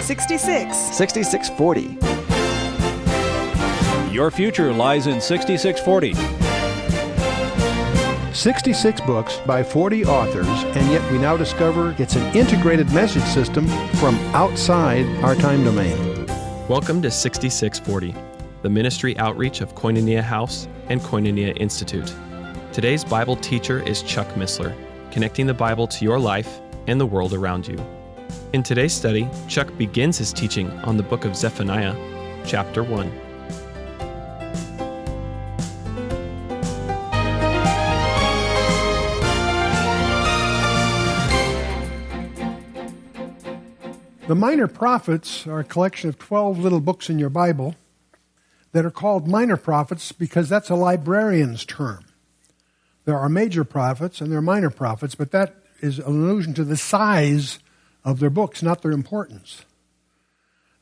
66. 6640. Your future lies in 6640. 66 books by 40 authors, and yet we now discover it's an integrated message system from outside our time domain. Welcome to 6640, the ministry outreach of Koinonia House and Koinonia Institute. Today's Bible teacher is Chuck Missler, connecting the Bible to your life and the world around you. In today's study, Chuck begins his teaching on the book of Zephaniah, chapter 1. The Minor Prophets are a collection of 12 little books in your Bible that are called minor prophets because that's a librarian's term. There are major prophets and there are minor prophets, but that is an allusion to the size of their books, not their importance.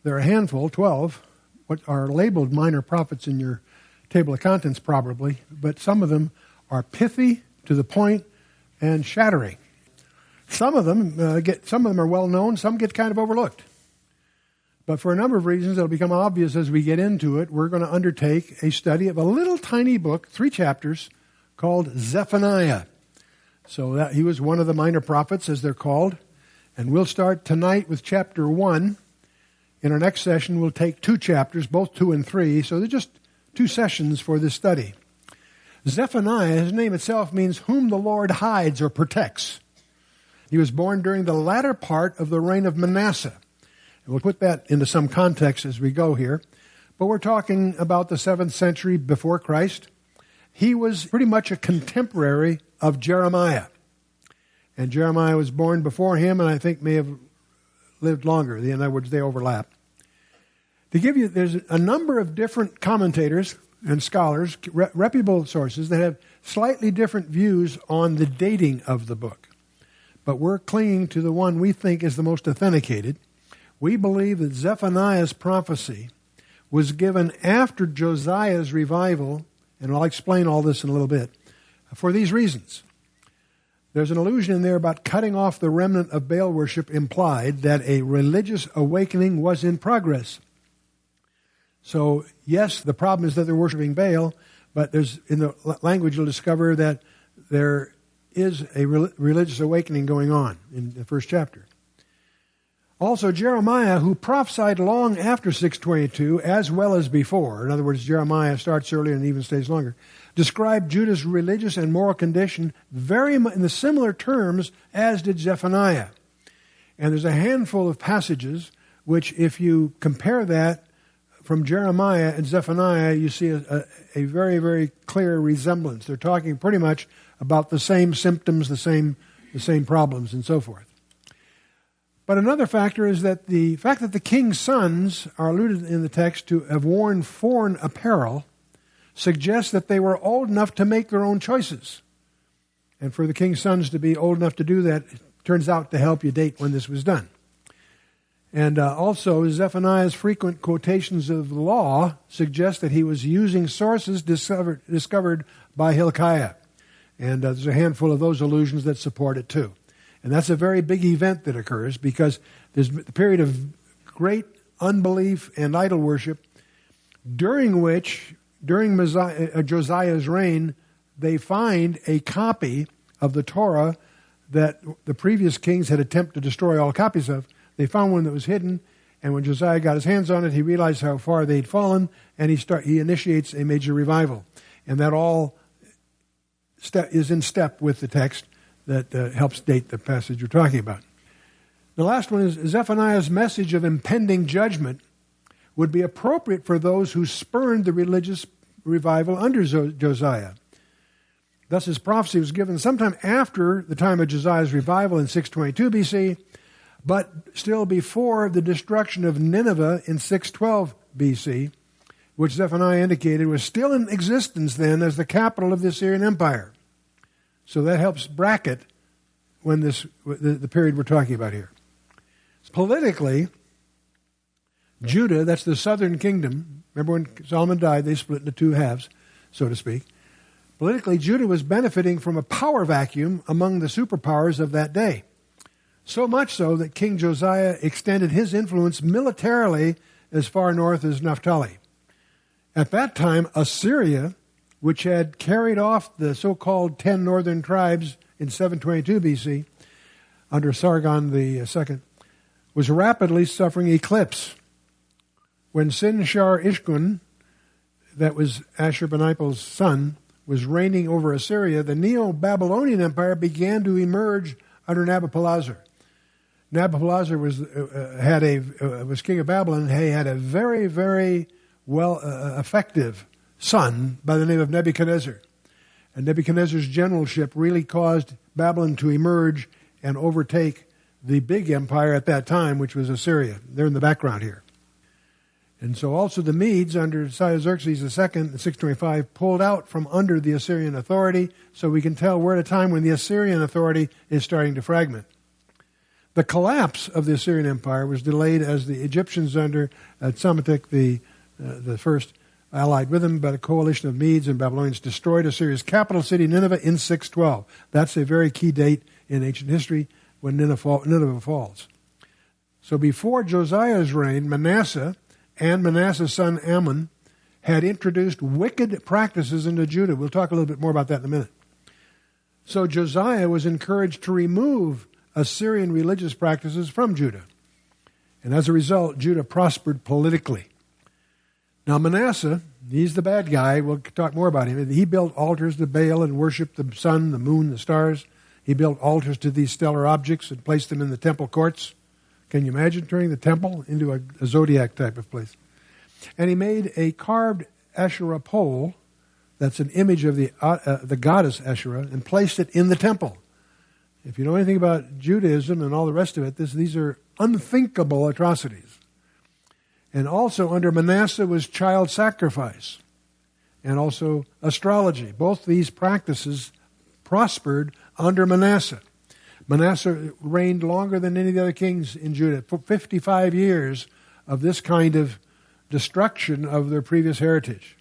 There are a handful, 12, what are labeled minor prophets in your table of contents probably, but some of them are pithy, to the point, and shattering. Some of them are well known, some get kind of overlooked. But for a number of reasons that'll become obvious as we get into it, we're going to undertake a study of a little tiny book, 3 chapters, called Zephaniah. So that he was one of the minor prophets, as they're called. And we'll start tonight with chapter 1. In our next session, we'll take 2 chapters, both 2 and 3. So they're just 2 sessions for this study. Zephaniah, his name itself means whom the Lord hides or protects. He was born during the latter part of the reign of Manasseh. And we'll put that into some context as we go here. But we're talking about the 7th century before Christ. He was pretty much a contemporary of Jeremiah. And Jeremiah was born before him and I think may have lived longer. In other words, they overlap. To give you, there's a number of different commentators and scholars, reputable sources, that have slightly different views on the dating of the book. But we're clinging to the one we think is the most authenticated. We believe that Zephaniah's prophecy was given after Josiah's revival, and I'll explain all this in a little bit, for these reasons. There's an allusion in there about cutting off the remnant of Baal worship, implied that a religious awakening was in progress. So, yes, the problem is that they're worshiping Baal, but there's in the language you'll discover that there is a religious awakening going on in the first chapter. Also, Jeremiah, who prophesied long after 622, as well as before, in other words, Jeremiah starts earlier and even stays longer, described Judah's religious and moral condition very much in the similar terms as did Zephaniah. And there's a handful of passages which, if you compare that from Jeremiah and Zephaniah, you see a very, very clear resemblance. They're talking pretty much about the same symptoms, the same problems, and so forth. But another factor is that the fact that the king's sons are alluded in the text to have worn foreign apparel suggests that they were old enough to make their own choices. And for the king's sons to be old enough to do that, it turns out to help you date when this was done. And also, Zephaniah's frequent quotations of the law suggest that he was using sources discovered by Hilkiah. And there's a handful of those allusions that support it too. And that's a very big event that occurs because there's a period of great unbelief and idol worship during Josiah's reign, they find a copy of the Torah that the previous kings had attempted to destroy all copies of. They found one that was hidden, and when Josiah got his hands on it, he realized how far they'd fallen, and he initiates a major revival. And that all is in step with the text that helps date the passage we're talking about. The last one is Zephaniah's message of impending judgment would be appropriate for those who spurned the religious revival under Josiah. Thus, his prophecy was given sometime after the time of Josiah's revival in 622 BC, but still before the destruction of Nineveh in 612 BC, which Zephaniah indicated was still in existence then as the capital of the Assyrian Empire. So that helps bracket when the period we're talking about here. Politically, Judah, that's the southern kingdom. Remember when Solomon died, they split into 2 halves, so to speak. Politically, Judah was benefiting from a power vacuum among the superpowers of that day. So much so that King Josiah extended his influence militarily as far north as Naphtali. At that time, Assyria, which had carried off the so-called 10 northern tribes in 722 BC under Sargon II, was rapidly suffering eclipse. When Sin-shar-ishkun, that was Ashurbanipal's son, was reigning over Assyria, the Neo-Babylonian Empire began to emerge under Nabopolassar. Nabopolassar was king of Babylon. He had a very, very effective son by the name of Nebuchadnezzar. And Nebuchadnezzar's generalship really caused Babylon to emerge and overtake the big empire at that time, which was Assyria. They're in the background here. And so also the Medes under Xerxes II in 625 pulled out from under the Assyrian authority, so we can tell we're at a time when the Assyrian authority is starting to fragment. The collapse of the Assyrian Empire was delayed as the Egyptians under Psamtik the first, allied with him, but a coalition of Medes and Babylonians destroyed Assyria's capital city, Nineveh, in 612. That's a very key date in ancient history when Nineveh falls. So before Josiah's reign, Manasseh and Manasseh's son Ammon had introduced wicked practices into Judah. We'll talk a little bit more about that in a minute. So Josiah was encouraged to remove Assyrian religious practices from Judah. And as a result, Judah prospered politically. Now Manasseh, he's the bad guy. We'll talk more about him. He built altars to Baal and worshipped the sun, the moon, the stars. He built altars to these stellar objects and placed them in the temple courts. Can you imagine turning the temple into a zodiac type of place? And he made a carved Asherah pole, that's an image of the goddess Asherah, and placed it in the temple. If you know anything about Judaism and all the rest of it, these are unthinkable atrocities. And also under Manasseh was child sacrifice and also astrology. Both these practices prospered under Manasseh. Manasseh reigned longer than any of the other kings in Judah, for 55 years of this kind of destruction of their previous heritage.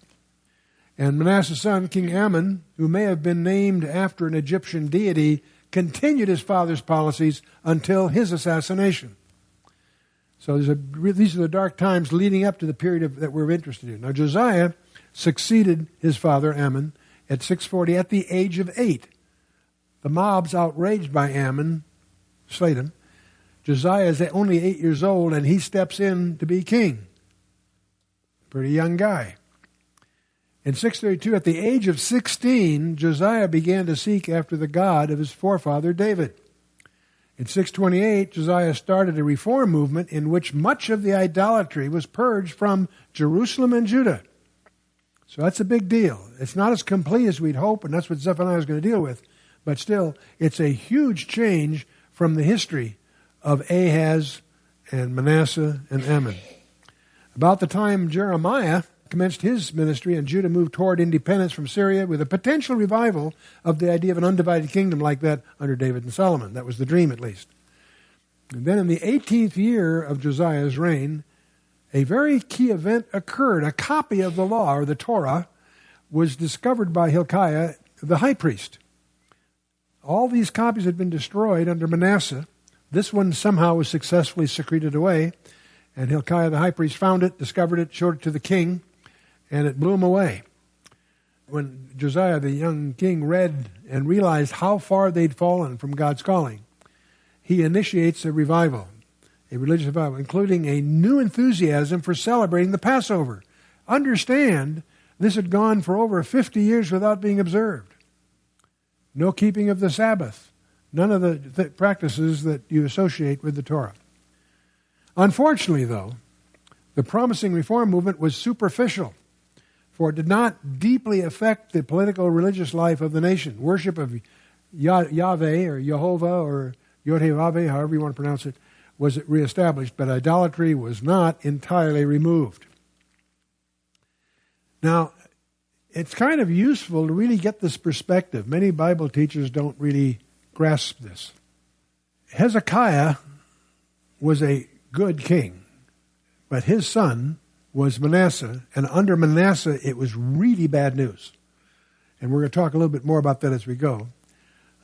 And Manasseh's son, King Ammon, who may have been named after an Egyptian deity, continued his father's policies until his assassination. So these are the dark times leading up to the period that we're interested in. Now Josiah succeeded his father Ammon at 640 at the age of 8. The mobs, outraged by Ammon, slayed him. Josiah is only 8 years old, and he steps in to be king. Pretty young guy. In 632, at the age of 16, Josiah began to seek after the God of his forefather David. In 628, Josiah started a reform movement in which much of the idolatry was purged from Jerusalem and Judah. So that's a big deal. It's not as complete as we'd hope, and that's what Zephaniah is going to deal with. But still, it's a huge change from the history of Ahaz and Manasseh and Ammon. About the time Jeremiah commenced his ministry and Judah moved toward independence from Syria with a potential revival of the idea of an undivided kingdom like that under David and Solomon. That was the dream, at least. And then in the 18th year of Josiah's reign, a very key event occurred. A copy of the law, or the Torah, was discovered by Hilkiah, the high priest. All these copies had been destroyed under Manasseh. This one somehow was successfully secreted away, and Hilkiah the high priest found it, discovered it, showed it to the king, and it blew him away. When Josiah, the young king, read and realized how far they'd fallen from God's calling, he initiates a revival, a religious revival, including a new enthusiasm for celebrating the Passover. Understand, this had gone for over 50 years without being observed. No keeping of the Sabbath. None of the practices that you associate with the Torah. Unfortunately, though, the promising reform movement was superficial, for it did not deeply affect the political religious life of the nation. Worship of Yahweh or Jehovah or Yod-Heh-Vaveh, however you want to pronounce it, was reestablished, but idolatry was not entirely removed. Now, it's kind of useful to really get this perspective. Many Bible teachers don't really grasp this. Hezekiah was a good king, but his son was Manasseh, and under Manasseh it was really bad news. And we're going to talk a little bit more about that as we go.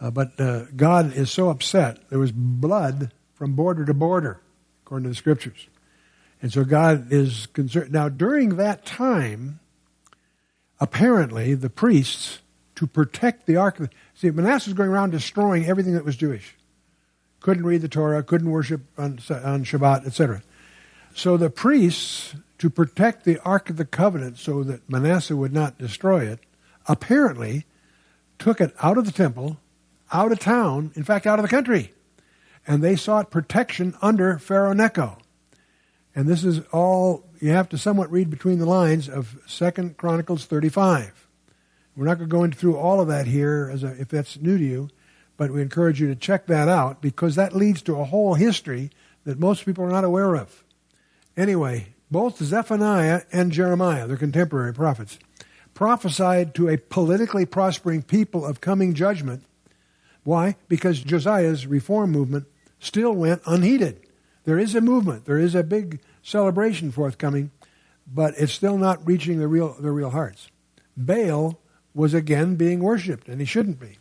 But God is so upset. There was blood from border to border, according to the Scriptures. And so God is concerned. Now, during that time, apparently, the priests, to protect the ark... See, Manasseh was going around destroying everything that was Jewish. Couldn't read the Torah, couldn't worship on Shabbat, etc. So the priests, to protect the Ark of the Covenant so that Manasseh would not destroy it, apparently took it out of the temple, out of town, in fact, out of the country. And they sought protection under Pharaoh Necho. And this is all, you have to somewhat read between the lines of 2 Chronicles 35. We're not going to go into through all of that here if that's new to you, but we encourage you to check that out because that leads to a whole history that most people are not aware of. Anyway, both Zephaniah and Jeremiah, their contemporary prophets, prophesied to a politically prospering people of coming judgment. Why? Because Josiah's reform movement still went unheeded. There is a movement. There is a big celebration forthcoming, but it's still not reaching the real hearts. Baal was again being worshipped, and he shouldn't be.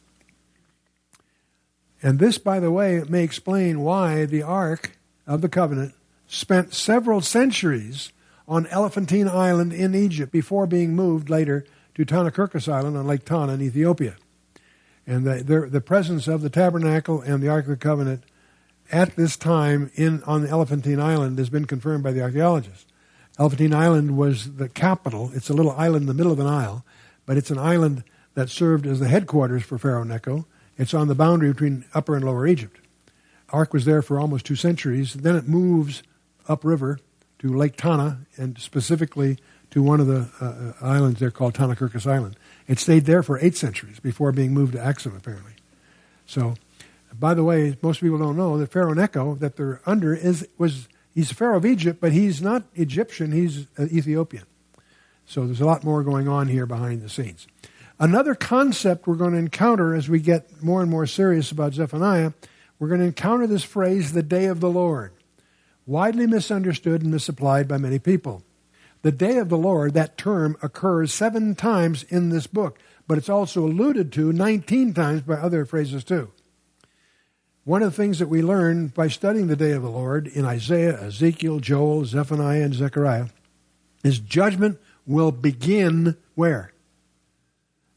And this, by the way, may explain why the Ark of the Covenant spent several centuries on Elephantine Island in Egypt before being moved later to Tanakurkus Island on Lake Tana in Ethiopia. And the presence of the tabernacle and the Ark of the Covenant at this time on the Elephantine Island has been confirmed by the archaeologists. Elephantine Island was the capital. It's a little island in the middle of the Nile, but it's an island that served as the headquarters for Pharaoh Necho. It's on the boundary between Upper and Lower Egypt. Ark was there for almost 2 centuries. Then it moves upriver to Lake Tana, and specifically to one of the islands there called Tanakurkus Island. It stayed there for 8 centuries before being moved to Axum, apparently. So, by the way, most people don't know that Pharaoh Necho, that they're under, he's a pharaoh of Egypt, but he's not Egyptian, he's Ethiopian. So there's a lot more going on here behind the scenes. Another concept we're going to encounter as we get more and more serious about Zephaniah, we're going to encounter this phrase, the day of the Lord, widely misunderstood and misapplied by many people. The day of the Lord, that term occurs 7 times in this book, but it's also alluded to 19 times by other phrases too. One of the things that we learn by studying the day of the Lord in Isaiah, Ezekiel, Joel, Zephaniah, and Zechariah is judgment will begin where?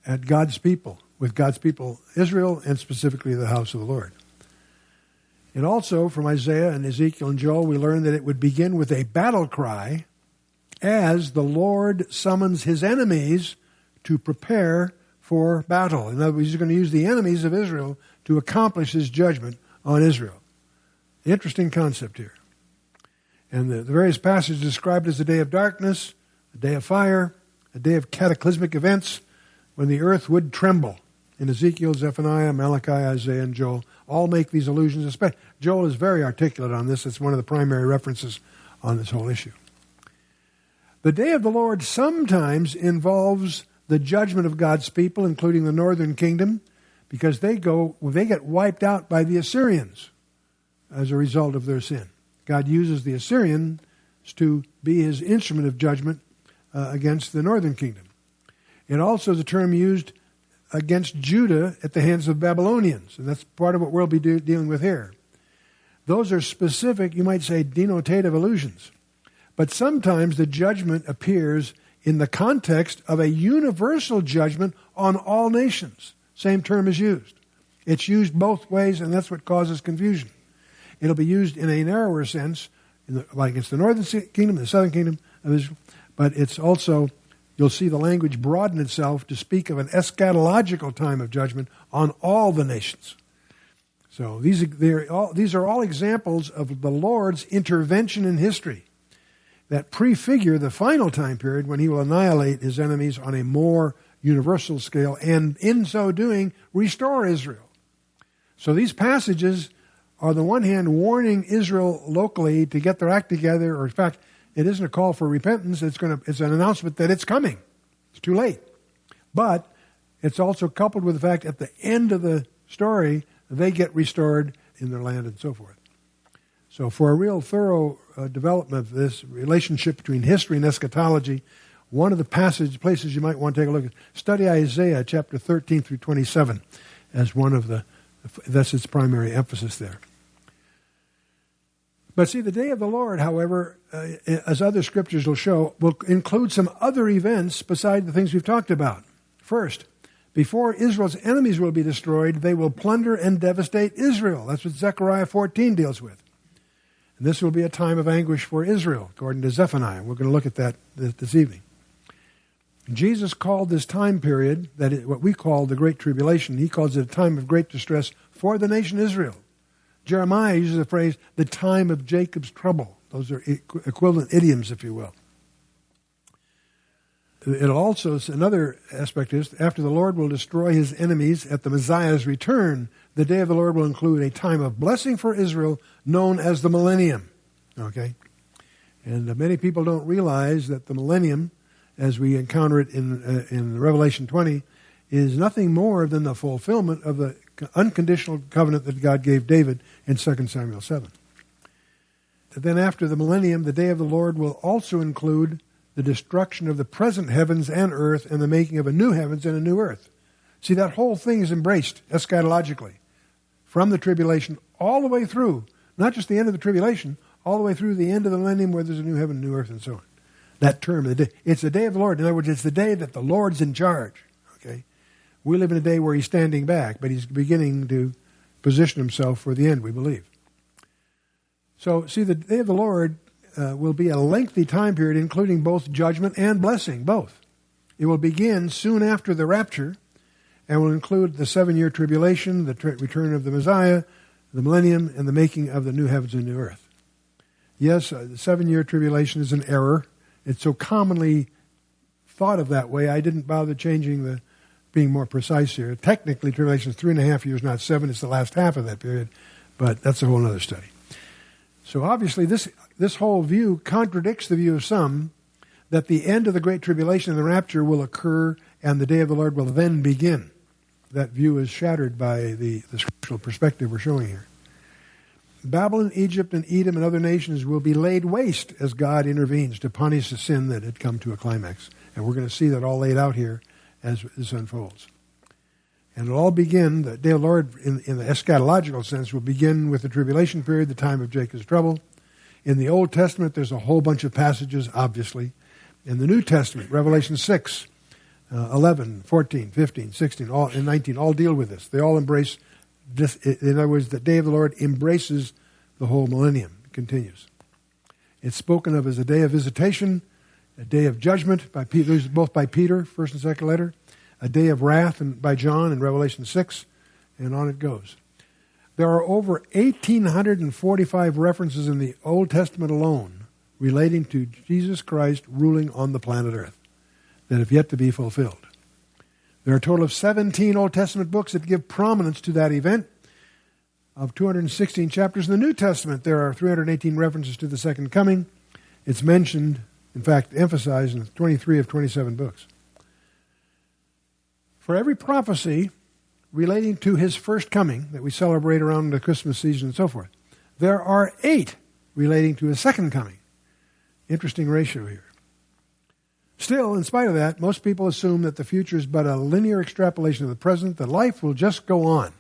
At God's people, with God's people, Israel, and specifically the house of the Lord. And also from Isaiah and Ezekiel and Joel, we learn that it would begin with a battle cry as the Lord summons his enemies to prepare for battle. In other words, he's going to use the enemies of Israel to accomplish his judgment on Israel. Interesting concept here. And the various passages described as a day of darkness, a day of fire, a day of cataclysmic events, when the earth would tremble. In Ezekiel, Zephaniah, Malachi, Isaiah, and Joel, all make these allusions. Joel is very articulate on this. It's one of the primary references on this whole issue. The day of the Lord sometimes involves the judgment of God's people, including the northern kingdom, because they get wiped out by the Assyrians as a result of their sin. God uses the Assyrians to be his instrument of judgment against the northern kingdom. It also is a term used against Judah at the hands of Babylonians, and that's part of what we'll be dealing with here. Those are specific, you might say, denotative allusions. But sometimes the judgment appears in the context of a universal judgment on all nations. Same term is used. It's used both ways, and that's what causes confusion. It'll be used in a narrower sense, like against the northern kingdom, the southern kingdom of Israel, but it's also, you'll see the language broaden itself to speak of an eschatological time of judgment on all the nations. So these are all examples of the Lord's intervention in history that prefigure the final time period when he will annihilate his enemies on a more universal scale and in so doing restore Israel. So these passages are on the one hand warning Israel locally to get their act together, or in fact, it isn't a call for repentance, it's an announcement that it's coming. It's too late. But it's also coupled with the fact at the end of the story, they get restored in their land and so forth. So for a real thorough development of this relationship between history and eschatology, one of the places you might want to take a look at, study Isaiah chapter 13 through 27 as one of that's its primary emphasis there. But see, the day of the Lord, however, as other scriptures will show, will include some other events beside the things we've talked about. First, before Israel's enemies will be destroyed, they will plunder and devastate Israel. That's what Zechariah 14 deals with. And this will be a time of anguish for Israel, according to Zephaniah. We're going to look at that this evening. Jesus called this time period, what we call the Great Tribulation, he calls it a time of great distress for the nation Israel. Jeremiah uses the phrase, the time of Jacob's trouble. Those are equivalent idioms, if you will. It also, another aspect is, after the Lord will destroy his enemies at the Messiah's return, the day of the Lord will include a time of blessing for Israel known as the Millennium. Okay? And many people don't realize that the Millennium, as we encounter it in Revelation 20, is nothing more than the fulfillment of the unconditional covenant that God gave David in 2 Samuel 7. Then after the Millennium, the day of the Lord will also include the destruction of the present heavens and earth and the making of a new heavens and a new earth. See, that whole thing is embraced eschatologically from the tribulation all the way through, not just the end of the tribulation, all the way through the end of the millennium where there's a new heaven, new earth, and so on. That term, it's the day of the Lord. In other words, it's the day that the Lord's in charge. Okay, we live in a day where he's standing back, but he's beginning to position himself for the end, we believe. So, see, the day of the Lord will be a lengthy time period, including both judgment and blessing, both. It will begin soon after the rapture and will include the 7-year tribulation, the return of the Messiah, the millennium, and the making of the new heavens and new earth. Yes, the 7-year tribulation is an error. It's so commonly thought of that way, I didn't bother changing being more precise here. Technically, tribulation is 3.5 years, not 7. It's the last half of that period, but that's a whole other study. So obviously, this whole view contradicts the view of some that the end of the Great Tribulation and the rapture will occur and the day of the Lord will then begin. That view is shattered by the scriptural perspective we're showing here. Babylon, Egypt, and Edom and other nations will be laid waste as God intervenes to punish the sin that had come to a climax. And we're going to see that all laid out here as this unfolds. And it'll all begin, the day of the Lord, in the eschatological sense, will begin with the tribulation period, the time of Jacob's trouble. In the Old Testament, there's a whole bunch of passages, obviously. In the New Testament, Revelation 6, 11, 14, 15, 16, and 19, all deal with this. They all embrace this. In other words, the day of the Lord embraces the whole millennium. It continues. It's spoken of as a day of visitation, a day of judgment, both by Peter, first and second letter, a day of wrath by John in Revelation 6, and on it goes. There are over 1,845 references in the Old Testament alone relating to Jesus Christ ruling on the planet Earth that have yet to be fulfilled. There are a total of 17 Old Testament books that give prominence to that event. Of 216 chapters in the New Testament, there are 318 references to the second coming. It's mentioned, in fact, emphasized in 23 of 27 books. For every prophecy relating to his first coming that we celebrate around the Christmas season and so forth, there are 8 relating to his second coming. Interesting ratio here. Still, in spite of that, most people assume that the future is but a linear extrapolation of the present, that life will just go on.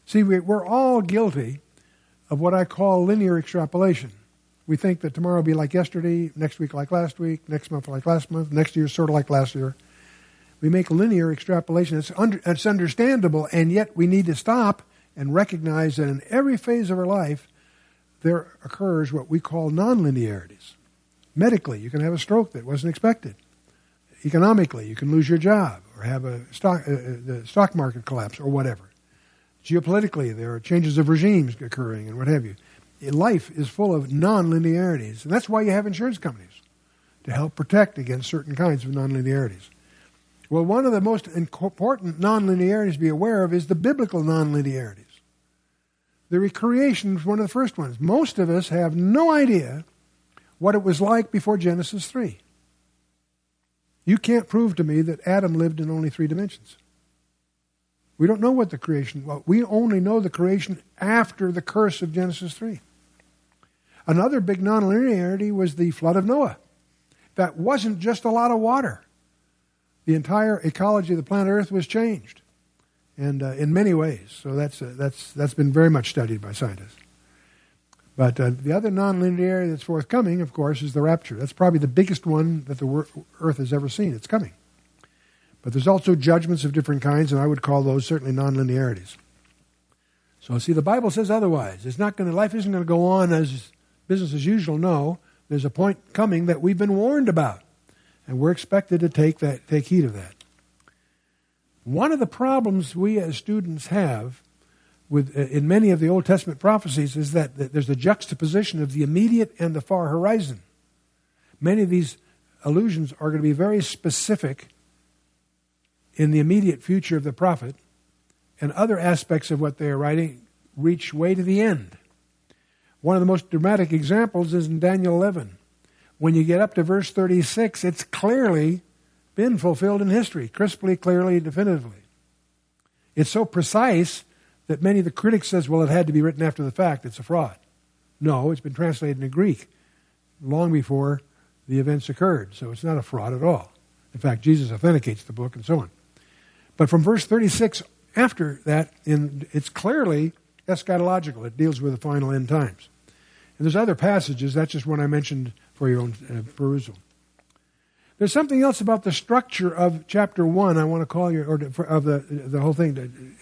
See, we're all guilty of what I call linear extrapolation. We think that tomorrow will be like yesterday, next week like last week, next month like last month, next year sort of like last year. We make linear extrapolation. It's understandable, and yet we need to stop and recognize that in every phase of our life, there occurs what we call nonlinearities. Medically, you can have a stroke that wasn't expected. Economically, you can lose your job or have the stock market collapse or whatever. Geopolitically, there are changes of regimes occurring and what have you. Life is full of nonlinearities, and that's why you have insurance companies, to help protect against certain kinds of nonlinearities. Well, one of the most important nonlinearities to be aware of is the biblical nonlinearities. The recreation is one of the first ones. Most of us have no idea what it was like before Genesis 3. You can't prove to me that Adam lived in only 3 dimensions. We don't know what the creation was. We only know the creation after the curse of Genesis 3. Another big nonlinearity was the flood of Noah. That wasn't just a lot of water. The entire ecology of the planet Earth was changed, and in many ways. So that's been very much studied by scientists. But the other nonlinearity that's forthcoming, of course, is the rapture. That's probably the biggest one that the earth has ever seen. It's coming. But there's also judgments of different kinds, and I would call those certainly nonlinearities. So, see, the Bible says otherwise. Life isn't going to go on as business as usual. No, there's a point coming that we've been warned about, and we're expected to take heed of that. One of the problems we as students have in many of the Old Testament prophecies is that there's a juxtaposition of the immediate and the far horizon. Many of these allusions are going to be very specific in the immediate future of the prophet, and other aspects of what they are writing reach way to the end. One of the most dramatic examples is in Daniel 11. When you get up to verse 36, it's clearly been fulfilled in history, crisply, clearly, definitively. It's so precise that many of the critics says, well, it had to be written after the fact. It's a fraud. No, it's been translated into Greek long before the events occurred, so it's not a fraud at all. In fact, Jesus authenticates the book and so on. But from verse 36 after that, it's clearly eschatological. It deals with the final end times. And there's other passages. That's just one I mentioned for your own perusal. There's something else about the structure of chapter 1 I want to call of the whole thing.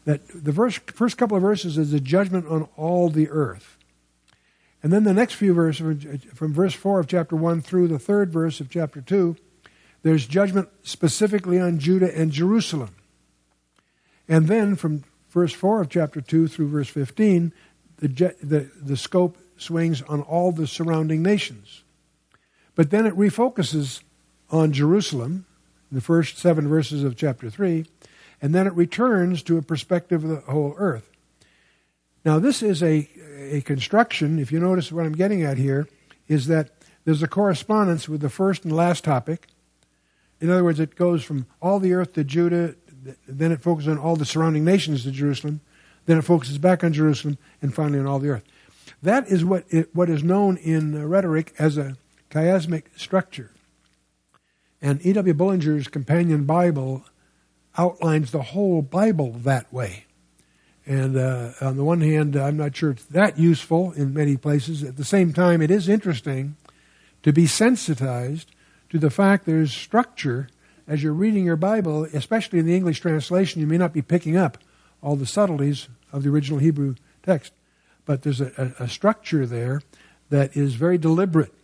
That the first couple of verses is a judgment on all the earth. And then the next few verses, from verse 4 of chapter 1 through the third verse of chapter 2, there's judgment specifically on Judah and Jerusalem. And then from verse 4 of chapter 2 through verse 15, the scope swings on all the surrounding nations. But then it refocuses on Jerusalem, in the first 7 verses of chapter 3, and then it returns to a perspective of the whole earth. Now, this is a construction, if you notice what I'm getting at here, is that there's a correspondence with the first and last topic. In other words, it goes from all the earth to Judah, then it focuses on all the surrounding nations to Jerusalem, then it focuses back on Jerusalem, and finally on all the earth. That is what is known in rhetoric as a chiasmic structure. And E.W. Bullinger's Companion Bible outlines the whole Bible that way. And on the one hand, I'm not sure it's that useful in many places. At the same time, it is interesting to be sensitized to the fact there's structure as you're reading your Bible, especially in the English translation. You may not be picking up all the subtleties of the original Hebrew text, but there's a structure there that is very deliberate.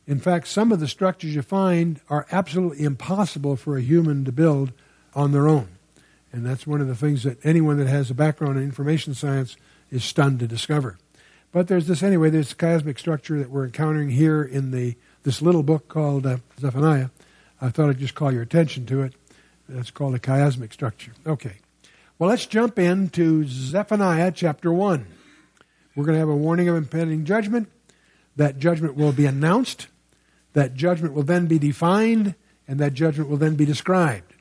In fact, some of the structures you find are absolutely impossible for a human to build on their own. And that's one of the things that anyone that has a background in information science is stunned to discover. But there's this chiasmic structure that we're encountering here in this little book called Zephaniah. I thought I'd just call your attention to it. That's called a chiasmic structure. Okay. Well, let's jump into Zephaniah chapter 1. We're going to have a warning of impending judgment. That judgment will be announced. That judgment will then be defined. And that judgment will then be described.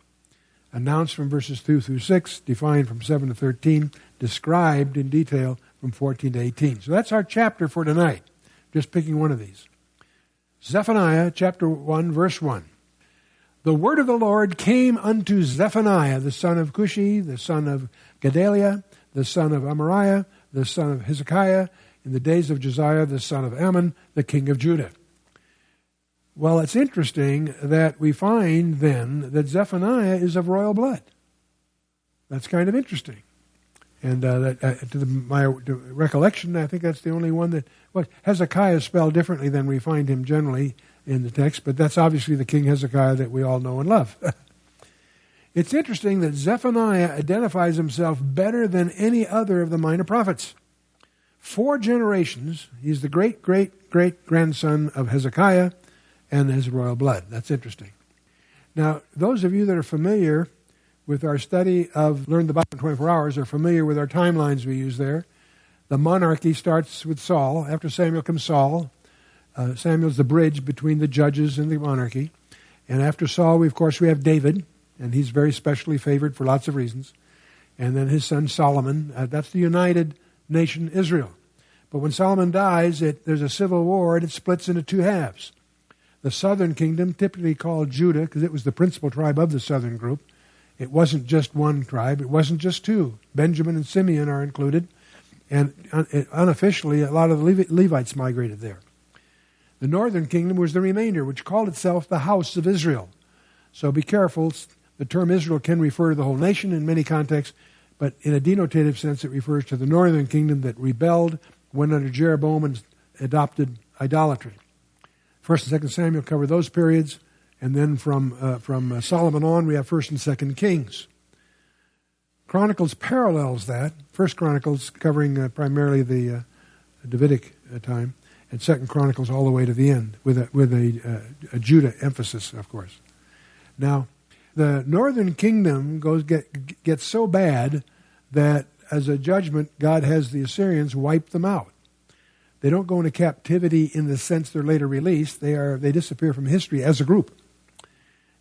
Announced from verses 2 through 6, defined from 7 to 13, described in detail from 14 to 18. So that's our chapter for tonight. Just picking one of these. Zephaniah chapter 1, verse 1. The word of the Lord came unto Zephaniah, the son of Cushi, the son of Gedaliah, the son of Amariah, the son of Hezekiah, in the days of Josiah, the son of Ammon, the king of Judah. Well, it's interesting that we find then that Zephaniah is of royal blood. That's kind of interesting. And my recollection, I think that's the only one that... Well, Hezekiah is spelled differently than we find him generally in the text, but that's obviously the King Hezekiah that we all know and love. It's interesting that Zephaniah identifies himself better than any other of the minor prophets. 4 generations, he's the great-great-great-grandson of Hezekiah, and his royal blood. That's interesting. Now, those of you that are familiar with our study of Learn the Bible in 24 Hours are familiar with our timelines we use there. The monarchy starts with Saul. After Samuel comes Saul. Samuel's the bridge between the judges and the monarchy. And after Saul, we have David, and he's very specially favored for lots of reasons. And then his son Solomon. That's the united nation Israel. But when Solomon dies, there's a civil war, and it splits into 2 halves. The southern kingdom, typically called Judah, because it was the principal tribe of the southern group. It wasn't just one tribe. It wasn't just 2. Benjamin and Simeon are included. And unofficially, a lot of the Levites migrated there. The northern kingdom was the remainder, which called itself the house of Israel. So be careful. The term Israel can refer to the whole nation in many contexts, but in a denotative sense, it refers to the northern kingdom that rebelled, went under Jeroboam, and adopted idolatry. 1st and 2nd Samuel cover those periods, and then from Solomon on, we have 1st and 2nd Kings. Chronicles parallels that. 1st Chronicles covering primarily the Davidic time, and 2nd Chronicles all the way to the end, with a Judah emphasis, of course. Now, the northern kingdom gets so bad that as a judgment, God has the Assyrians wipe them out. They don't go into captivity in the sense they're later released. They disappear from history as a group.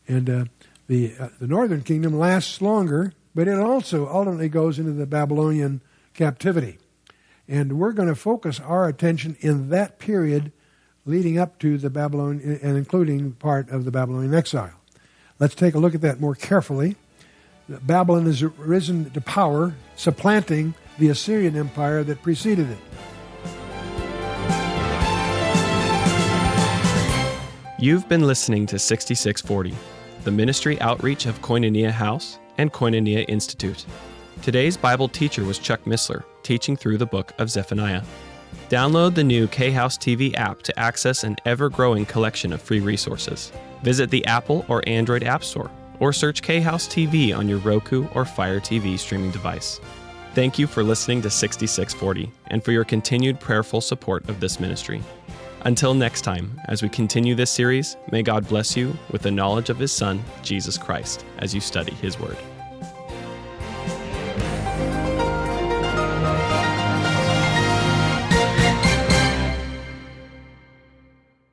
And the northern kingdom lasts longer, but it also ultimately goes into the Babylonian captivity. And we're going to focus our attention in that period leading up to the Babylonian, and including part of the Babylonian exile. Let's take a look at that more carefully. Babylon has risen to power, supplanting the Assyrian Empire that preceded it. You've been listening to 6640, the ministry outreach of Koinonia House and Koinonia Institute. Today's Bible teacher was Chuck Missler, teaching through the book of Zephaniah. Download the new K-House TV app to access an ever-growing collection of free resources. Visit the Apple or Android App Store, or search K-House TV on your Roku or Fire TV streaming device. Thank you for listening to 6640 and for your continued prayerful support of this ministry. Until next time, as we continue this series, may God bless you with the knowledge of His Son, Jesus Christ, as you study His Word.